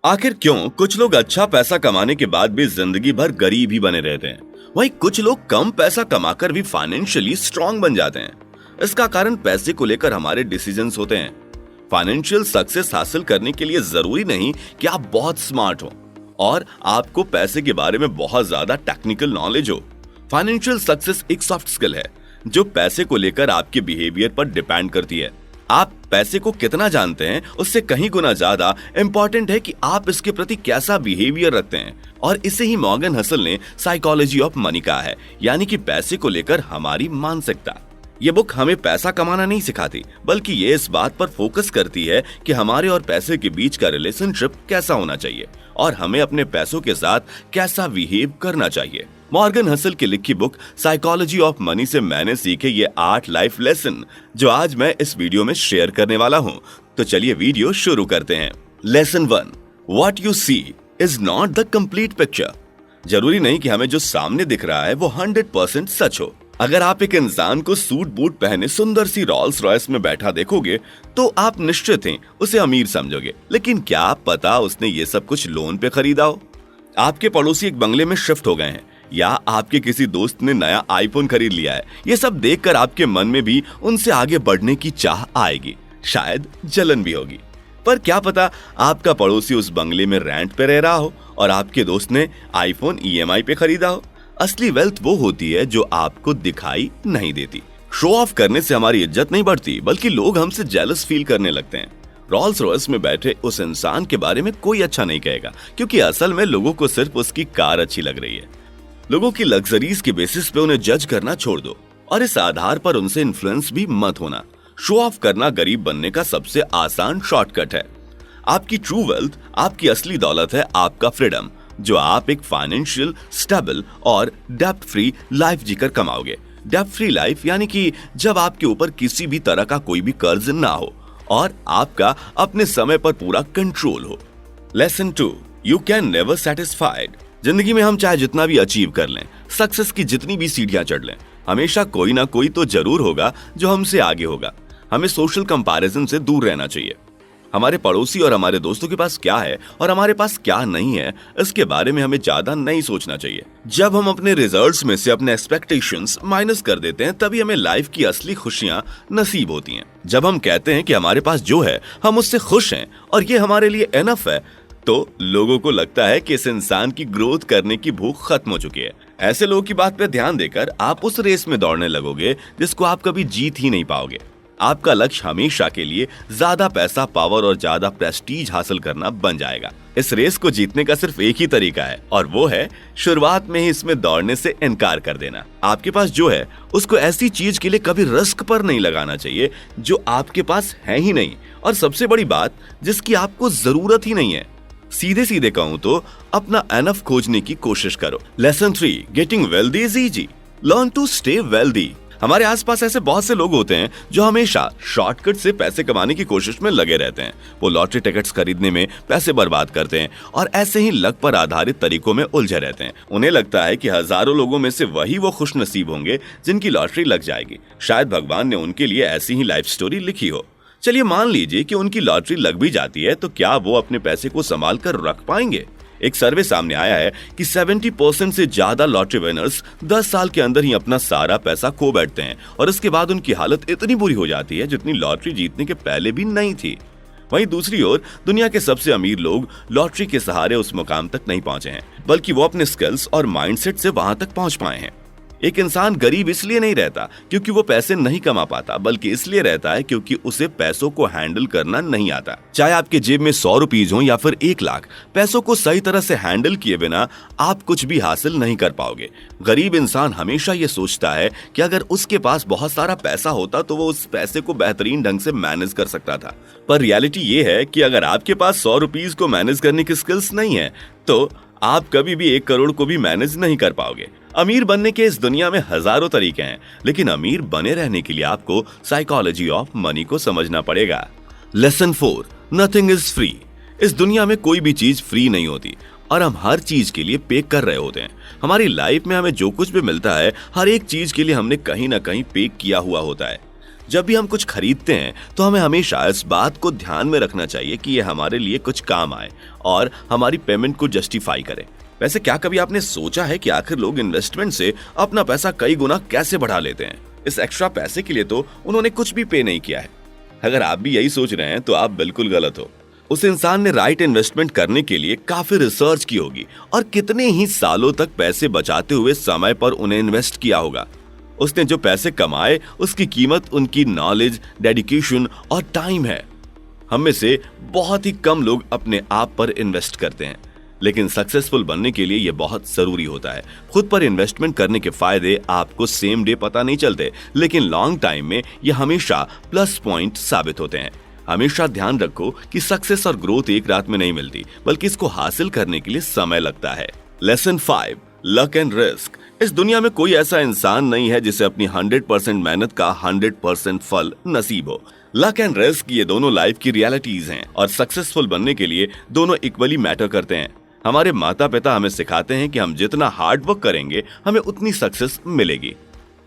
आखिर क्यों कुछ लोग अच्छा पैसा कमाने के बाद भी जिंदगी भर गरीब ही बने रहते हैं, वहीं कुछ लोग कम पैसा कमाकर भी फाइनेंशियली स्ट्रांग बन जाते हैं। इसका कारण पैसे को लेकर हमारे डिसीजंस होते हैं। फाइनेंशियल सक्सेस हासिल करने के लिए जरूरी नहीं कि आप बहुत स्मार्ट हो और आपको पैसे के बारे में बहुत ज्यादा टेक्निकल नॉलेज हो। फाइनेंशियल सक्सेस एक सॉफ्ट स्किल है जो पैसे को लेकर आपके बिहेवियर पर डिपेंड करती है। आप पैसे को कितना जानते हैं उससे कहीं गुना ज्यादा इंपॉर्टेंट है कि आप इसके प्रति कैसा बिहेवियर रखते हैं। और इसे ही मॉर्गन हसल ने साइकोलॉजी ऑफ मनी कहा है, यानी कि पैसे को लेकर हमारी मानसिकता। ये बुक हमें पैसा कमाना नहीं सिखाती, बल्कि ये इस बात पर फोकस करती है कि हमारे और पैसे के बीच का रिलेशनशिप कैसा होना चाहिए और हमें अपने पैसों के साथ कैसा बिहेव करना चाहिए। मॉर्गन हसल की लिखी बुक साइकोलॉजी ऑफ मनी से मैंने सीखे ये 8 लाइफ लेसन जो आज मैं इस वीडियो में शेयर करने वाला हूँ। तो चलिए वीडियो शुरू करते हैं। Lesson 1, what you see is not the complete picture. जरूरी नहीं कि हमें जो सामने दिख रहा है वो 100% सच हो। अगर आप एक इंसान को सूट बूट पहने सुंदर सी रॉल्स रॉयस में बैठा देखोगे तो आप निश्चित हैं उसे अमीर समझोगे, लेकिन क्या पता उसने ये सब कुछ लोन पे खरीदा हो। आपके पड़ोसी एक बंगले में शिफ्ट हो गए हैं या आपके किसी दोस्त ने नया आईफोन खरीद लिया है। ये सब देखकर आपके मन में भी उनसे आगे बढ़ने की चाह आएगी, शायद जलन भी होगी। पर क्या पता आपका पड़ोसी उस बंगले में रेंट पे रह रहा हो और आपके दोस्त ने आईफोन ईएमआई पे खरीदा हो। असली वेल्थ वो होती है जो आपको दिखाई नहीं देती। शो ऑफ करने से हमारी इज्जत नहीं बढ़ती, बल्कि लोग हमसे जेलस फील करने लगते हैं। रॉल्स रॉयस में बैठे उस इंसान के बारे में कोई अच्छा नहीं कहेगा, क्योंकि असल में लोगों को सिर्फ उसकी कार अच्छी लग रही है। लोगों की लग्जरीज के बेसिस पे उन्हें जज करना छोड़ दो और इस आधार पर उनसे इन्फ्लुएंस भी मत होना। शो ऑफ करना गरीब बनने का सबसे आसान शॉर्टकट है। आपकी ट्रू वेल्थ, आपकी असली दौलत है आपका फ्रीडम, जो आप एक फाइनेंशियल स्टेबल और डेब्ट फ्री लाइफ जीकर कमाओगे। डेब्ट फ्री लाइफ यानी कि जब आपके ऊपर किसी भी तरह का कोई भी कर्ज ना हो और आपका अपने समय पर पूरा कंट्रोल हो। Lesson 2, you can never satisfied. जिंदगी में हम चाहे जितना भी अचीव कर लें, सक्सेस की जितनी भी सीढ़ियां चढ़ लें, हमेशा कोई ना कोई तो जरूर होगा जो हमसे आगे होगा। हमें सोशल कंपैरिजन से दूर रहना चाहिए। हमारे पड़ोसी और हमारे दोस्तों के पास क्या है और हमारे पास क्या नहीं है, इसके बारे में हमें ज्यादा नहीं सोचना चाहिए। जब हम अपने रिजल्ट्स में से अपने एक्सपेक्टेशंस माइनस कर देते हैं, तभी हमें लाइफ की असली खुशियां नसीब होती हैं। जब हम कहते हैं कि हमारे पास जो है हम उससे खुश हैं और ये हमारे लिए एनफ है, तो लोगों को लगता है कि इस इंसान की ग्रोथ करने की भूख खत्म हो चुकी है। ऐसे लोगों की बात पे ध्यान देकर आप उस रेस में दौड़ने लगोगे जिसको आप कभी जीत ही नहीं पाओगे। आपका लक्ष्य हमेशा के लिए ज्यादा पैसा, पावर और ज्यादा प्रेस्टीज हासिल करना बन जाएगा। इस रेस को जीतने का सिर्फ एक ही तरीका है और वो है शुरुआत में ही इसमें दौड़ने से इनकार कर देना। आपके पास जो है उसको ऐसी चीज के लिए कभी रिस्क पर नहीं लगाना चाहिए जो आपके पास है ही नहीं, और सबसे बड़ी बात जिसकी आपको जरूरत ही नहीं है। सीधे सीधे कहूं तो अपना एनफ खोजने की कोशिश करो। Lesson 3, getting wealthy is easy, learn to stay wealthy. हमारे आसपास ऐसे बहुत से लोग होते हैं जो हमेशा शॉर्टकट से पैसे कमाने की कोशिश में लगे रहते हैं। वो लॉटरी टिकट्स खरीदने में पैसे बर्बाद करते हैं और ऐसे ही लक पर आधारित तरीकों में उलझे रहते हैं। उन्हें लगता है कि हजारों लोगों में से वही वो खुश नसीब होंगे जिनकी लॉटरी लग जाएगी। शायद भगवान ने उनके लिए ऐसी ही लाइफ स्टोरी लिखी हो। चलिए मान लीजिए कि उनकी लॉटरी लग भी जाती है, तो क्या वो अपने पैसे को संभाल कर रख पाएंगे? एक सर्वे सामने आया है कि 70% से ज्यादा लॉटरी विनर्स 10 साल के अंदर ही अपना सारा पैसा खो बैठते हैं और इसके बाद उनकी हालत इतनी बुरी हो जाती है जितनी लॉटरी जीतने के पहले भी नहीं थी। वहीं दूसरी ओर दुनिया के सबसे अमीर लोग लॉटरी के सहारे उस मुकाम तक नहीं पहुंचे हैं, बल्कि वो अपने स्किल्स और माइंडसेट से वहां तक पहुंच पाए हैं। एक इंसान गरीब इसलिए नहीं रहता क्योंकि वो पैसे नहीं कमा पाता, बल्कि इसलिए रहता है क्योंकि उसे पैसों को हैंडल करना नहीं आता। चाहे आपके जेब में 100 रुपीज हो या फिर 1 लाख, पैसों को सही तरह से हैंडल किए बिना आप कुछ भी हासिल नहीं कर पाओगे। गरीब इंसान हमेशा ये सोचता है कि अगर उसके पास बहुत सारा पैसा होता तो वो उस पैसे को बेहतरीन ढंग से मैनेज कर सकता था। पर रियलिटी ये है कि अगर आपके पास 100 रुपीज को मैनेज करने की स्किल्स नहीं है तो आप कभी भी 1 करोड़ को भी मैनेज नहीं कर पाओगे। अमीर बनने के इस दुनिया में हजारों तरीके हैं, लेकिन अमीर बने रहने के लिए आपको साइकोलॉजी ऑफ मनी को समझना पड़ेगा। Lesson 4, nothing is free. इस दुनिया में कोई भी चीज फ्री नहीं होती और हम हर चीज के लिए पे कर रहे होते हैं। हमारी लाइफ में हमें जो कुछ भी मिलता है, हर एक चीज के लिए हमने कहीं ना कहीं पे किया हुआ होता है। जब भी हम कुछ खरीदते हैं तो हमें हमेशा इस बात को ध्यान में रखना चाहिए कि ये हमारे लिए कुछ काम आए और हमारी पेमेंट को जस्टिफाई करे। वैसे क्या कभी आपने सोचा है कि आखिर लोग इन्वेस्टमेंट से अपना पैसा कई गुना कैसे बढ़ा लेते हैं? इस एक्स्ट्रा पैसे के लिए तो उन्होंने कुछ भी पे नहीं किया है। अगर आप भी यही सोच रहे हैं तो आप बिल्कुल गलत हो। उस इंसान ने राइट इन्वेस्टमेंट करने के लिए काफी रिसर्च की होगी और कितने ही सालों तक पैसे बचाते हुए समय पर उन्हें इन्वेस्ट किया होगा। उसने जो पैसे कमाए उसकी कीमत उनकी नॉलेज, डेडिकेशन और टाइम है। हम में से बहुत ही कम लोग अपने आप पर इन्वेस्ट करते हैं, लेकिन सक्सेसफुल बनने के लिए यह बहुत जरूरी होता है। खुद पर इन्वेस्टमेंट करने के फायदे आपको सेम डे पता नहीं चलते, लेकिन लॉन्ग टाइम में यह हमेशा प्लस पॉइंट साबित होते हैं। हमेशा ध्यान रखो कि सक्सेस और ग्रोथ एक रात में नहीं मिलती, बल्कि इसको हासिल करने के लिए समय लगता है। Lesson 5, luck and risk. इस दुनिया में कोई ऐसा इंसान नहीं है जिसे अपनी 100% मेहनत का 100% फल नसीब हो। लक एंड रिस्क ये दोनों लाइफ की रियलिटीज हैं और सक्सेसफुल बनने के लिए दोनों इक्वली मैटर करते हैं। हमारे माता पिता हमें सिखाते हैं कि हम जितना हार्ड वर्क करेंगे हमें उतनी सक्सेस मिलेगी।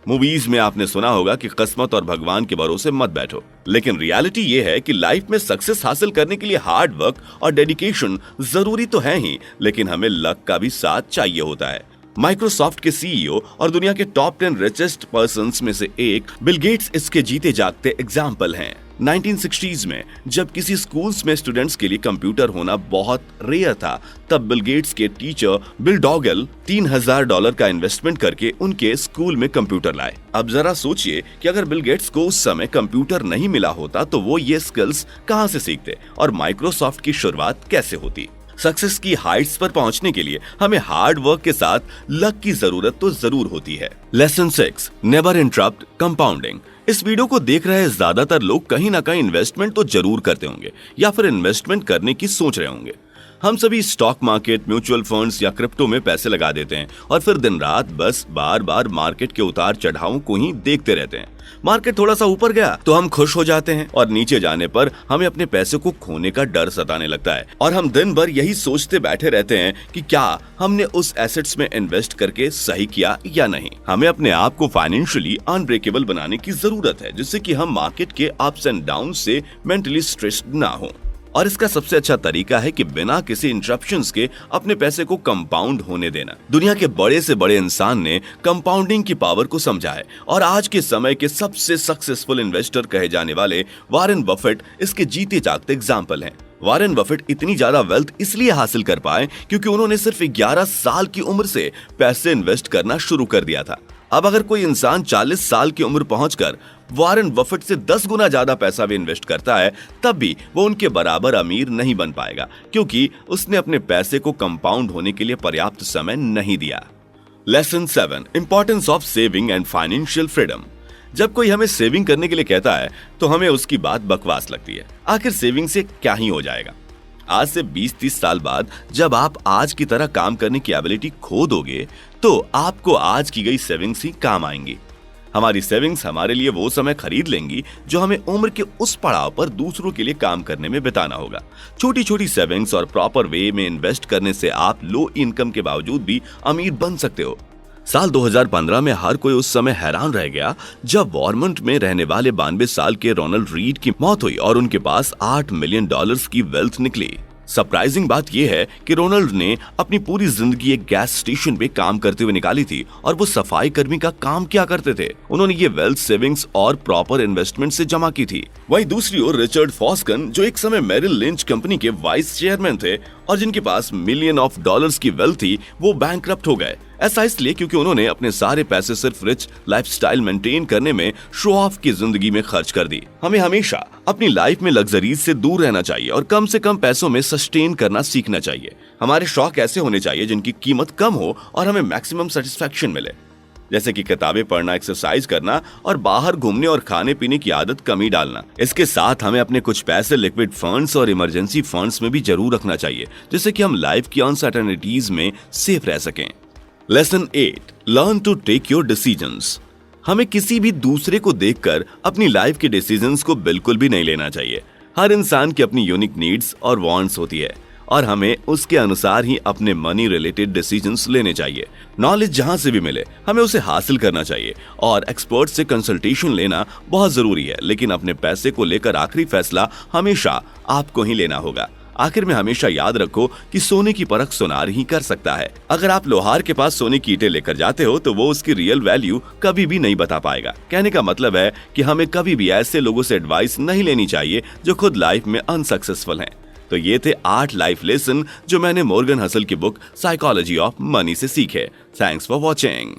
मूवीज में आपने सुना होगा कि किस्मत और भगवान के भरोसे मत बैठो, लेकिन रियलिटी ये है कि लाइफ में सक्सेस हासिल करने के लिए हार्ड वर्क और डेडिकेशन जरूरी तो है ही, लेकिन हमें लक का भी साथ चाहिए होता है। माइक्रोसॉफ्ट के सीईओ और दुनिया के टॉप 10 रिचेस्ट पर्संस में से एक बिल गेट्स इसके जीते जागते एग्जाम्पल हैं। 1960s में जब किसी स्कूल्स में स्टूडेंट्स के लिए कंप्यूटर होना बहुत रेयर था, तब बिल गेट्स के टीचर बिल डॉगल $3000 का इन्वेस्टमेंट करके उनके स्कूल में कंप्यूटर लाए। अब जरा सोचिए कि अगर बिल गेट्स को उस समय कंप्यूटर नहीं मिला होता तो वो ये स्किल्स कहां से सीखते और माइक्रोसॉफ्ट की शुरुआत कैसे होती। सक्सेस की हाइट्स पर पहुंचने के लिए हमें हार्ड वर्क के साथ लक की जरूरत तो जरूर होती है। Lesson 6, never interrupt compounding. इस वीडियो को देख रहे ज्यादातर लोग कहीं ना कहीं इन्वेस्टमेंट तो जरूर करते होंगे या फिर इन्वेस्टमेंट करने की सोच रहे होंगे। हम सभी स्टॉक मार्केट, म्यूचुअल फंड्स या क्रिप्टो में पैसे लगा देते हैं और फिर दिन रात बस बार बार मार्केट के उतार चढ़ावों को ही देखते रहते हैं। मार्केट थोड़ा सा ऊपर गया तो हम खुश हो जाते हैं और नीचे जाने पर हमें अपने पैसे को खोने का डर सताने लगता है और हम दिन भर यही सोचते बैठे रहते हैं कि क्या हमने उस एसेट्स में इन्वेस्ट करके सही किया या नहीं। हमें अपने आप को फाइनेंशियली अनब्रेकेबल बनाने की जरूरत है, जिससे कि हम मार्केट के अप्स एंड डाउन से मेंटली स्ट्रेस्ड ना हो। और इसका सबसे अच्छा तरीका है कि बिना किसी इंटरप्शंस के अपने पैसे को कंपाउंड होने देना। दुनिया के बड़े से बड़े इंसान ने कंपाउंडिंग की पावर को समझा है और आज के समय के सबसे सक्सेसफुल इन्वेस्टर कहे जाने वाले वॉरेन बफेट इसके जीते जागते एग्जाम्पल हैं। वॉरेन बफेट इतनी ज्यादा वेल्थ इसलिए हासिल कर पाए क्योंकि उन्होंने सिर्फ 11 साल की उम्र से पैसे इन्वेस्ट करना शुरू कर दिया था। अब अगर कोई इंसान 40 साल की उम्र पहुंचकर वॉरेन बफेट से 10 गुना ज्यादा पैसा भी इन्वेस्ट करता है, तब भी वो उनके बराबर अमीर नहीं बन पाएगा, क्योंकि उसने अपने पैसे को कंपाउंड होने के लिए पर्याप्त समय नहीं दिया। Lesson 7, importance of saving and financial freedom. जब कोई हमें सेविंग करने के लिए कहता है तो हमें उसकी बात बकवास लगती है। आखिर सेविंग से क्या ही हो जाएगा। आज से 20-30 साल बाद जब आप आज की तरह काम करने की एबिलिटी खो दोगे तो आपको आज की गई सेविंग्स ही काम आएंगी। हमारी सेविंग्स हमारे लिए वो समय खरीद लेंगी जो हमें उम्र के उस पड़ाव पर दूसरों के लिए काम करने में बिताना होगा। छोटी छोटी सेविंग्स और प्रॉपर वे में इन्वेस्ट करने से आप लो इनकम के बावजूद भी अमीर बन सकते हो। साल 2015 में हर कोई उस समय हैरान रह गया जब वॉरमंट में रहने वाले 92 साल के रोनाल्ड रीड की मौत हुई और उनके पास $8 मिलियन की वेल्थ निकली। सरप्राइजिंग बात यह है कि रोनाल्ड ने अपनी पूरी जिंदगी एक गैस स्टेशन पे काम करते हुए निकाली थी और वो सफाई कर्मी का काम क्या करते थे। उन्होंने ये वेल्थ सेविंग्स और प्रॉपर इन्वेस्टमेंट से जमा की थी। वहीं दूसरी ओर रिचर्ड फॉस्कन, जो एक समय मेरिल लिंच कंपनी के वाइस चेयरमैन थे और जिनके पास $मिलियन की वेल्थ थी, वो बैंकक्रप्ट हो गए। ऐसा इसलिए क्योंकि उन्होंने अपने सारे पैसे सिर्फ रिच लाइफस्टाइल मेंटेन करने में, शो ऑफ की जिंदगी में खर्च कर दी। हमें हमेशा अपनी लाइफ में लग्जरीज से दूर रहना चाहिए और कम से कम पैसों में सस्टेन करना सीखना चाहिए। हमारे शौक ऐसे होने चाहिए जिनकी कीमत कम हो और हमें मैक्सिमम सेटिस्फैक्शन मिले, जैसे कि किताबें पढ़ना, एक्सरसाइज करना और बाहर घूमने और खाने पीने की आदत कम ही डालना। इसके साथ हमें अपने कुछ पैसे लिक्विड फंड्स और इमरजेंसी फंड्स में भी जरूर रखना चाहिए, जिससे कि हम लाइफ की अनसर्टेनिटीज में सेफ रह सकें। Lesson 8, learn to take your decisions. हमें किसी भी दूसरे को देखकर अपनी लाइफ के डिसीजंस को बिल्कुल भी नहीं लेना चाहिए। हर इंसान की अपनी यूनिक नीड्स और वांट्स होती है और हमें उसके अनुसार ही अपने मनी रिलेटेड डिसीजंस लेने चाहिए। नॉलेज जहां से भी मिले हमें उसे हासिल करना चाहिए और एक्सपर्ट से कंसल्टेशन लेना बहुत जरूरी है, लेकिन अपने पैसे को लेकर आखिरी फैसला हमेशा आपको ही लेना होगा। आखिर में हमेशा याद रखो कि सोने की परख सुनार ही कर सकता है। अगर आप लोहार के पास सोने की ईंटें लेकर जाते हो तो वो उसकी रियल वैल्यू कभी भी नहीं बता पाएगा। कहने का मतलब है कि हमें कभी भी ऐसे लोगों से एडवाइस नहीं लेनी चाहिए जो खुद लाइफ में अनसक्सेसफुल हैं। तो ये थे 8 लाइफ लेसन जो मैंने मॉर्गन हसल की बुक साइकोलॉजी ऑफ मनी से सीखे। Thanks for watching.